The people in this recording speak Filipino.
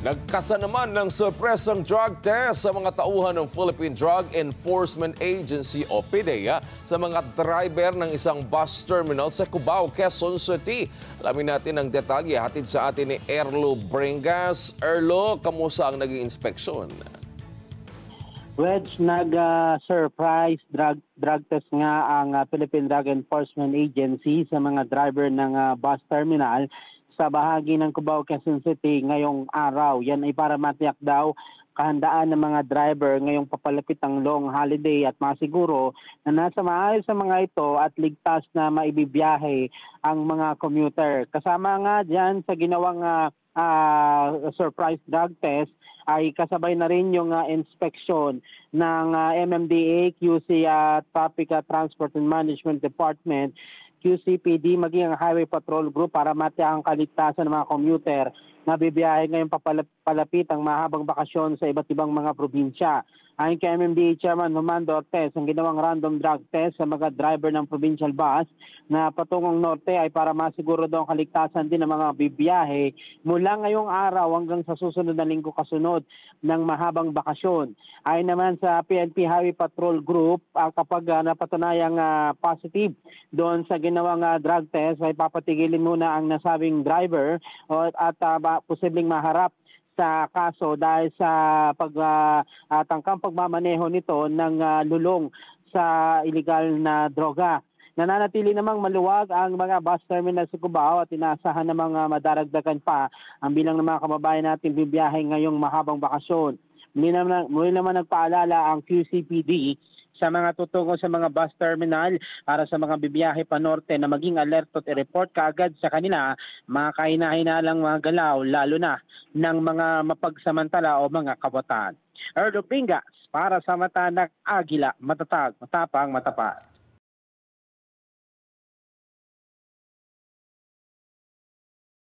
Nagkasa naman ng sorpresang drug test sa mga tauhan ng Philippine Drug Enforcement Agency o PDEA sa mga driver ng isang bus terminal sa Cubao, Quezon City. Alamin natin ang detalye hatid sa atin ni Erlo Bringas. Erlo, kamusta ang naging inspeksyon? Wedge, nag-surprise drug test nga ang Philippine Drug Enforcement Agency sa mga driver ng bus terminal sa bahagi ng Cubao, Quezon City ngayong araw. Yan ay para matiyak daw kahandaan ng mga driver ngayong papalapit ang long holiday at masiguro na nasa maayos sa mga ito at ligtas na maibibiyahe ang mga commuter. Kasama nga dyan sa ginawang surprise drug test ay kasabay na rin yung inspection ng MMDA, QC Traffic Transport and Management Department, QCPD, maging ang Highway Patrol Group para matiyak ang kaligtasan ng mga commuter na bibiyahe ngayong papalapit ang mahabang bakasyon sa iba't ibang mga probinsya. Ayon kay MMDA Chairman Romando Ortez, ang ginawang random drug test sa mga driver ng provincial bus na patungong norte ay para masiguro daw ang kaligtasan din ng mga bibiyahe mula ngayong araw hanggang sa susunod na linggo kasunod ng mahabang bakasyon. Ayon naman sa PNP Highway Patrol Group, kapag napatunayang positive doon sa ginawang drug test ay papatigilin muna ang nasabing driver at posibleng maharap sa kaso dahil sa tangkang pagmamaneho nito ng lulong sa iligal na droga. Nananatili namang maluwag ang mga bus terminal sa Cubao at inaasahan namang madaragdagan pa ang bilang ng mga kababayan natin bibiyahe ngayong mahabang bakasyon. Muli naman nagpaalala ang QCPD sa mga tutungo sa mga bus terminal para sa mga bibiyahe pa norte na maging alerto at i-report kaagad sa kanila mga kahina-hinalang mga galaw lalo na ng mga mapagsamantala o mga kabataan. Erlo Bringas para sa mata ng Agila, matatag, matapang, matapat.